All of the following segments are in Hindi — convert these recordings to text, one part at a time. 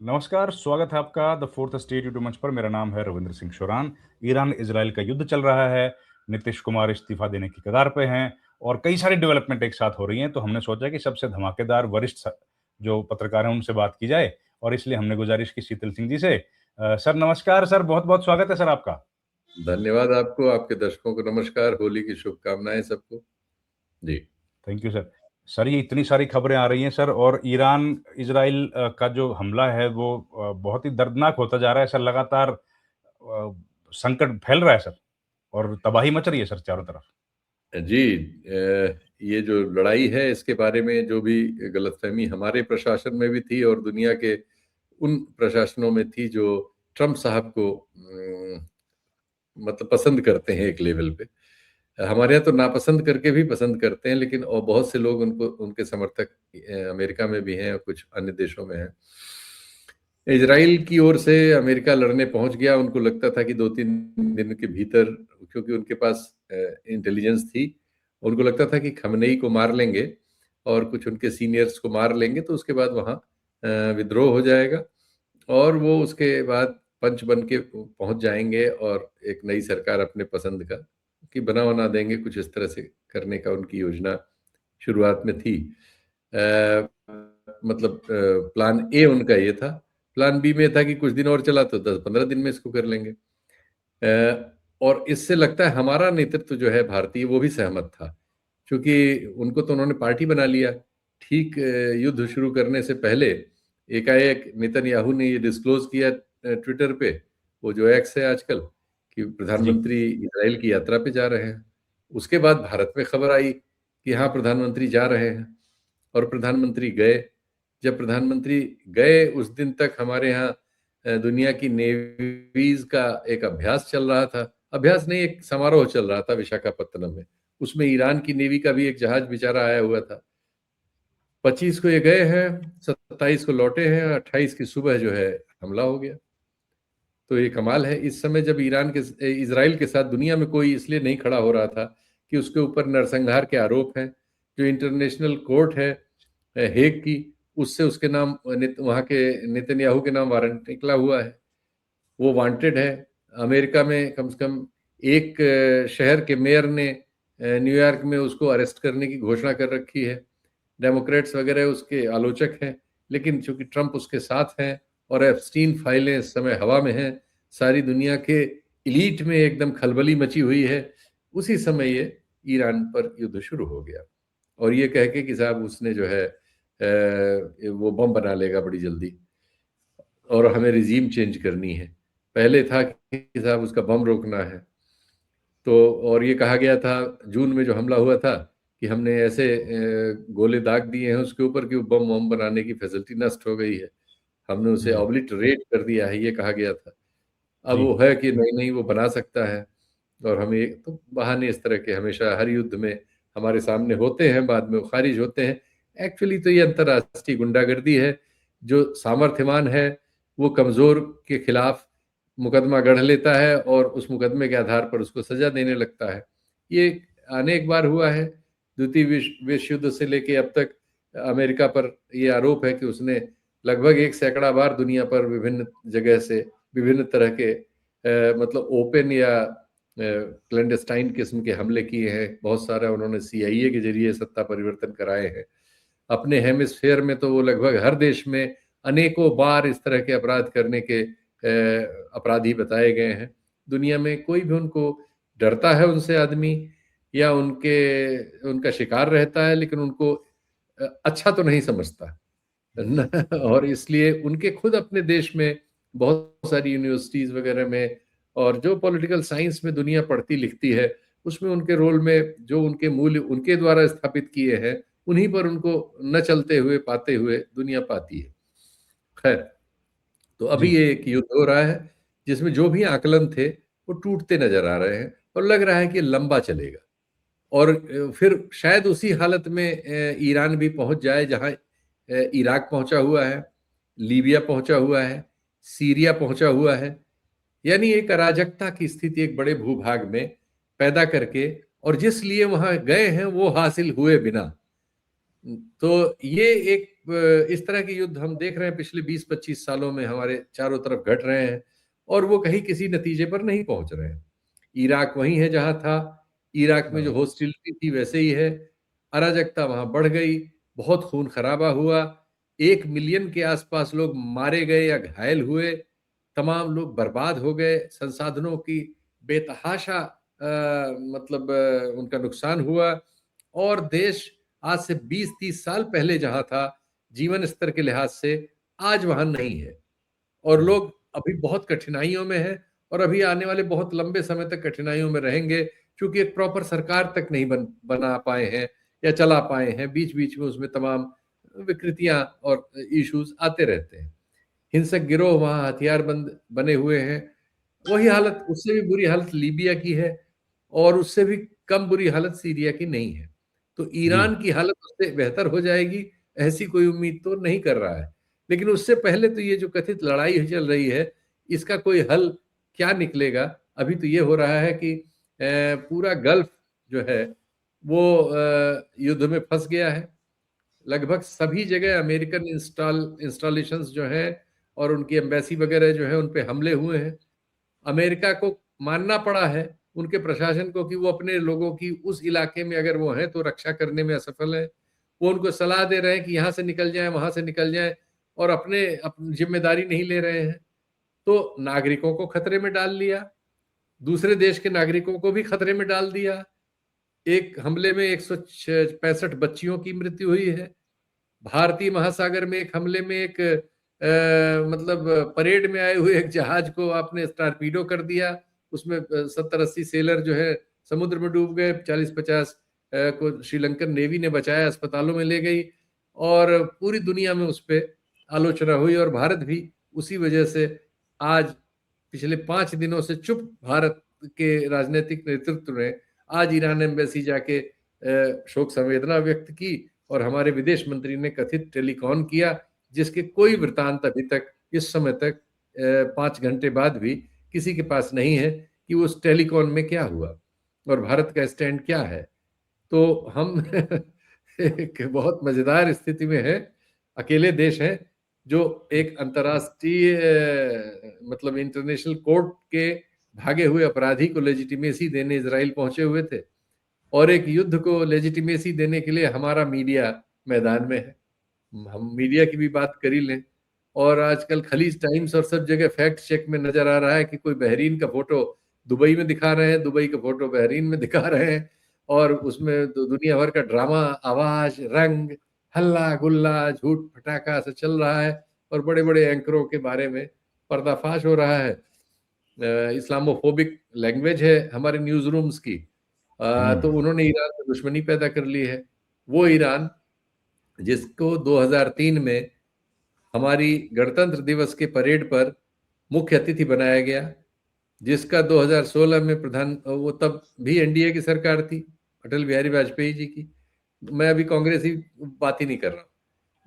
नमस्कार, स्वागत है आपका द फोर्थ स्टेट यूट्यूब मंच पर। मेरा नाम है रविंद्र सिंह शोरान। ईरान इजराइल का युद्ध चल रहा है, नीतीश कुमार इस्तीफा देने की कगार पे हैं और कई सारी डेवलपमेंट एक साथ हो रही हैं, तो हमने सोचा कि सबसे धमाकेदार वरिष्ठ जो पत्रकार हैं उनसे बात की जाए और इसलिए हमने गुजारिश की शीतल सिंह जी से। सर नमस्कार सर, बहुत-बहुत स्वागत है सर आपका। धन्यवाद आपको, आपके दर्शकों को नमस्कार, होली की शुभकामनाएं सबको। जी। Thank you sir. सर ये इतनी सारी खबरें आ रही हैं सर और ईरान इजराइल का जो हमला है वो बहुत ही दर्दनाक होता जा रहा है सर, लगातार संकट फैल रहा है सर और तबाही मच रही है सर चारों तरफ। जी, ये जो लड़ाई है इसके बारे में जो भी गलतफहमी हमारे प्रशासन में भी थी और दुनिया के उन प्रशासनों में थी जो ट्रंप साहब को मतलब पसंद करते हैं एक लेवल पे। हमारे यहाँ तो नापसंद करके भी पसंद करते हैं, लेकिन और बहुत से लोग उनको उनके समर्थक अमेरिका में भी हैं और कुछ अन्य देशों में हैं। इजराइल की ओर से अमेरिका लड़ने पहुंच गया। उनको लगता था कि 2-3 दिन के भीतर, क्योंकि उनके पास इंटेलिजेंस थी, उनको लगता था कि खमनेई को मार लेंगे और कुछ उनके सीनियर्स को मार लेंगे तो उसके बाद वहाँ विद्रोह हो जाएगा और वो उसके बाद पंच बन के पहुंच जाएंगे और एक नई सरकार अपने पसंद का कि बना बना देंगे। कुछ इस तरह से करने का उनकी योजना शुरुआत में थी। मतलब प्लान ए उनका ये था। प्लान बी में था कि कुछ दिन और चला तो 10-15 दिन में इसको कर लेंगे। और इससे लगता है हमारा नेतृत्व जो है भारतीय, वो भी सहमत था, क्योंकि उनको तो उन्होंने पार्टी बना लिया। ठीक युद्ध शुरू करने से पहले एकाएक नेतन्याहू ने ये डिस्क्लोज किया ट्विटर पे, वो जो एक्स है आजकल, कि जी। प्रधानमंत्री इजराइल की यात्रा पे जा रहे हैं। उसके बाद भारत में खबर आई कि हाँ, प्रधानमंत्री जा रहे हैं और प्रधानमंत्री गए। जब प्रधानमंत्री गए उस दिन तक हमारे यहाँ दुनिया की नेवीज का एक अभ्यास चल रहा था। अभ्यास नहीं, एक समारोह चल रहा था विशाखापत्तनम में। उसमें ईरान की नेवी का भी एक जहाज बेचारा आया हुआ था। 25 को ये गए हैं, 27 को लौटे हैं, 28 की सुबह जो है हमला हो गया। तो ये कमाल है। इस समय जब इजराइल के साथ दुनिया में कोई इसलिए नहीं खड़ा हो रहा था कि उसके ऊपर नरसंहार के आरोप हैं। जो इंटरनेशनल कोर्ट है हेग की, उससे उसके नाम वहाँ के नेतन्याहू के नाम वारंट निकला हुआ है। वो वांटेड है। अमेरिका में कम से कम एक शहर के मेयर ने न्यूयॉर्क में उसको अरेस्ट करने की घोषणा कर रखी है। डेमोक्रेट्स वगैरह उसके आलोचक हैं, लेकिन चूंकि ट्रंप उसके साथ हैं और एप्स्टीन फाइलें इस समय हवा में हैं, सारी दुनिया के इलीट में एकदम खलबली मची हुई है, उसी समय ये ईरान पर युद्ध शुरू हो गया। और ये कह के कि साहब उसने जो है वो बम बना लेगा बड़ी जल्दी और हमें रिजीम चेंज करनी है। पहले था कि साहब उसका बम रोकना है। तो और ये कहा गया था जून में जो हमला हुआ था कि हमने ऐसे गोले दाग दिए हैं उसके ऊपर कि वो बम वम बनाने की फैसिलिटी नष्ट हो गई है, हमने उसे जी। ऑब्लिटरेट कर दिया है, ये कहा गया था। अब जी। वो है कि नहीं नहीं वो बना सकता है। और हमें तो बहाने इस तरह के हमेशा हर युद्ध में हमारे सामने होते हैं, बाद में वो खारिज होते हैं। एक्चुअली तो ये अंतर्राष्ट्रीय गुंडागर्दी है। जो सामर्थ्यवान है वो कमजोर के खिलाफ मुकदमा गढ़ लेता है और उस मुकदमे के आधार पर उसको सजा देने लगता है। ये अनेक बार हुआ है। द्वितीय विश्व युद्ध से लेके अब तक अमेरिका पर ये आरोप है कि उसने लगभग 1 सैकड़ा बार दुनिया पर विभिन्न जगह से विभिन्न तरह के मतलब ओपन या क्लैंडस्टाइन किस्म के हमले किए हैं। बहुत सारा उन्होंने सीआईए के जरिए सत्ता परिवर्तन कराए हैं। अपने हेमिस्फेयर में तो वो लगभग हर देश में अनेकों बार इस तरह के अपराध करने के अपराधी बताए गए हैं। दुनिया में कोई भी उनको डरता है उनसे आदमी, या उनका शिकार रहता है, लेकिन उनको अच्छा तो नहीं समझता और इसलिए उनके खुद अपने देश में बहुत सारी यूनिवर्सिटीज वगैरह में और जो पॉलिटिकल साइंस में दुनिया पढ़ती लिखती है, उसमें उनके रोल में जो उनके मूल्य उनके द्वारा स्थापित किए हैं, उन्हीं पर उनको न चलते हुए पाते हुए दुनिया पाती है। खैर, तो अभी जी। ये एक युद्ध हो रहा है जिसमें जो भी आकलन थे वो टूटते नजर आ रहे हैं और लग रहा है कि लंबा चलेगा। और फिर शायद उसी हालत में ईरान भी पहुंच जाए जहां इराक पहुंचा हुआ है, लीबिया पहुंचा हुआ है, सीरिया पहुंचा हुआ है। यानी एक अराजकता की स्थिति एक बड़े भूभाग में पैदा करके, और जिस लिए वहां गए हैं वो हासिल हुए बिना। तो ये एक इस तरह के युद्ध हम देख रहे हैं पिछले 20-25 सालों में हमारे चारों तरफ घट रहे हैं, और वो कहीं किसी नतीजे पर नहीं पहुंच रहे हैं। इराक वही है जहां था, इराक में जो बराबर। हॉस्टिलिटी थी वैसे ही है, अराजकता वहां बढ़ गई, बहुत खून खराबा हुआ, 1 मिलियन के आसपास लोग मारे गए या घायल हुए, तमाम लोग बर्बाद हो गए, संसाधनों की बेतहाशा मतलब उनका नुकसान हुआ, और देश आज से 20-30 साल पहले जहां था जीवन स्तर के लिहाज से, आज वहां नहीं है, और जी। लोग अभी बहुत कठिनाइयों में हैं, और अभी आने वाले बहुत लंबे समय तक कठिनाइयों में रहेंगे, क्योंकि एक प्रॉपर सरकार तक नहीं बना पाए हैं या चला पाए हैं। बीच बीच में उसमें तमाम विकृतियां और इश्यूज आते रहते हैं। हिंसक गिरोह वहां हथियारबंद बने हुए हैं। वही हालत, उससे भी बुरी हालत लीबिया की है, और उससे भी कम बुरी हालत सीरिया की नहीं है। तो जी। ईरान की हालत उससे बेहतर हो जाएगी, ऐसी कोई उम्मीद तो नहीं कर रहा है। लेकिन उससे पहले तो ये जो कथित लड़ाई चल रही है, इसका कोई हल क्या निकलेगा? अभी तो ये हो रहा है कि पूरा गल्फ जो है वो युद्ध में फंस गया है। लगभग सभी जगह अमेरिकन इंस्टॉलेशंस जो हैं और उनकी एम्बेसी वगैरह जो है उन पे हमले हुए हैं। अमेरिका को मानना पड़ा है उनके प्रशासन को कि वो अपने लोगों की उस इलाके में अगर वो हैं तो रक्षा करने में असफल है। वो उनको सलाह दे रहे हैं कि यहाँ से निकल जाएं, वहां से निकल जाएं, और अपनी जिम्मेदारी नहीं ले रहे हैं। तो नागरिकों को खतरे में डाल लिया, दूसरे देश के नागरिकों को भी खतरे में डाल दिया। एक हमले में 165 बच्चियों की मृत्यु हुई है। भारतीय महासागर में एक हमले में एक मतलब परेड में आए हुए एक जहाज को आपने टारपीडो कर दिया। उसमें 70-80 सेलर जो है समुद्र में डूब गए। 40-50 को श्रीलंकन नेवी ने बचाया, अस्पतालों में ले गई, और पूरी दुनिया में उस पर आलोचना हुई, और भारत भी उसी वजह से आज पिछले 5 दिनों से चुप भारत के राजनीतिक नेतृत्व ने आज ईरान एम्बेसी जाके शोक संवेदना व्यक्त की, और हमारे विदेश मंत्री ने कथित टेलीकॉन किया, जिसके कोई वृतांत अभी तक इस समय तक 5 घंटे बाद भी किसी के पास नहीं है कि उस टेलीकॉन में क्या हुआ और भारत का स्टैंड क्या है। तो हम एक बहुत मजेदार स्थिति में है। अकेले देश हैं जो एक अंतर्राष्ट्रीय मतलब इंटरनेशनल कोर्ट के भागे हुए अपराधी को लेजिटिमेसी देने इजराइल पहुंचे हुए थे, और एक युद्ध को लेजिटिमेसी देने के लिए हमारा मीडिया मैदान में है। हम मीडिया की भी बात कर ही लें, और आजकल खलीज टाइम्स और सब जगह फैक्ट चेक में नजर आ रहा है कि कोई बहरीन का फोटो दुबई में दिखा रहे हैं, दुबई का फोटो बहरीन में दिखा रहे हैं, और उसमें दुनिया भर का ड्रामा, आवाज, रंग, हल्ला गुल्ला, झूठ फटाका से चल रहा है, और बड़े बड़े एंकरों के बारे में पर्दाफाश हो रहा है। इस्लामोफोबिक लैंग्वेज है हमारे न्यूज रूम्स की। तो उन्होंने ईरान से दुश्मनी पैदा कर ली है। वो ईरान जिसको 2003 में हमारी गणतंत्र दिवस के परेड पर मुख्य अतिथि बनाया गया, जिसका 2016 में वो तब भी एनडीए की सरकार थी, अटल बिहारी वाजपेयी जी की। मैं अभी कांग्रेसी बात ही नहीं कर रहा हूँ।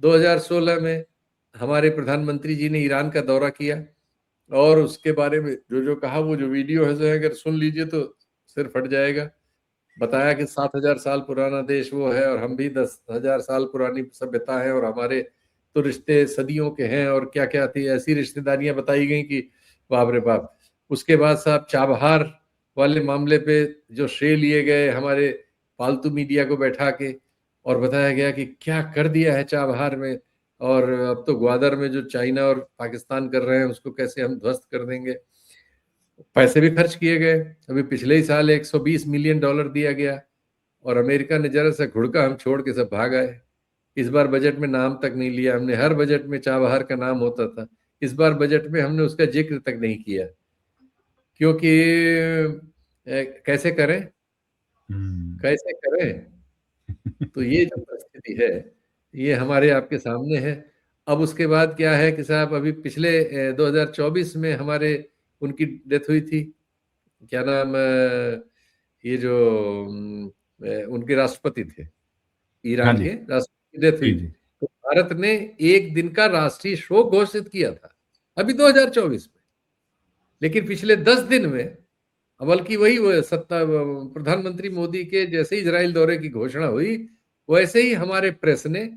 2016 में हमारे प्रधानमंत्री जी ने ईरान का दौरा किया, और उसके बारे में जो जो कहा, वो जो वीडियो है अगर सुन लीजिए तो सिर फट जाएगा। बताया कि 7,000 साल पुराना देश वो है, और हम भी 10,000 साल पुरानी सभ्यता है, और हमारे तो रिश्ते सदियों के हैं, और क्या क्या थी ऐसी रिश्तेदारियां बताई गई कि बाप रे बाप। उसके बाद साहब चाबहार वाले मामले पे जो श्रेय लिए गए हमारे पालतू मीडिया को बैठा के, और बताया गया कि क्या कर दिया है चाबहार में, और अब तो ग्वादर में जो चाइना और पाकिस्तान कर रहे हैं उसको कैसे हम ध्वस्त कर देंगे। पैसे भी खर्च किए गए। अभी पिछले ही साल $120 मिलियन दिया गया, और अमेरिका ने जरा सा घुड़का हम छोड़ के सब भाग आए। इस बार बजट में नाम तक नहीं लिया हमने। हर बजट में चाबहार का नाम होता था, इस बार बजट में हमने उसका जिक्र तक नहीं किया, क्योंकि कैसे करें, कैसे करें। तो ये जो परिस्थिति है ये हमारे आपके सामने है। अब उसके बाद क्या है कि साहब अभी पिछले 2024 में हमारे उनकी डेथ हुई थी। क्या नाम ये जो उनके राष्ट्रपति थे, हाँ ईरान जी। के राष्ट्रपति की डेथ हुई जी, थी। जी। तो भारत ने एक दिन का राष्ट्रीय शोक घोषित किया था अभी 2024 में। लेकिन पिछले 10 दिन में, बल्कि वही वो प्रधानमंत्री मोदी के जैसे ही इजराइल दौरे की घोषणा हुई, वैसे ही हमारे प्रेस ने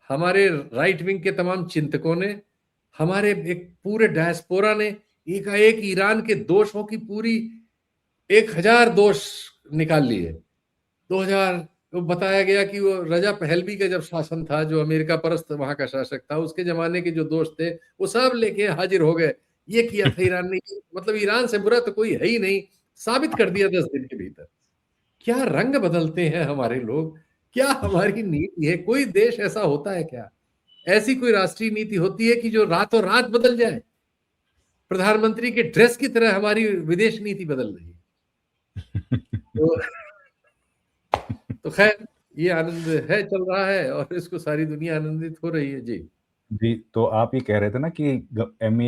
हमारे राइट विंग के तमाम चिंतकों ने, हमारे एक पूरे डायस्पोरा ने एकाएक ईरान के दोषों की पूरी 1000 दोष निकाल लिए। 2000 को बताया गया कि वो रजा पहलवी का जब शासन था, जो अमेरिका परस्त वहां का शासक था, उसके जमाने के जो दोष थे वो सब लेके हाजिर हो गए। ये किया था ईरान ने, मतलब ईरान से बुरा तो कोई है ही नहीं, साबित कर दिया 10 दिन के भीतर। क्या रंग बदलते हैं हमारे लोग, क्या हमारी नीति है? कोई देश ऐसा होता है क्या? ऐसी कोई राष्ट्रीय नीति होती है कि जो रातों रात बदल जाए? प्रधानमंत्री के ड्रेस की तरह हमारी विदेश नीति बदल रही है। तो तो खैर, ये आनंद है, चल रहा है और इसको सारी दुनिया आनंदित हो रही है। जी। जी, तो आप ये कह रहे थे ना कि एमईए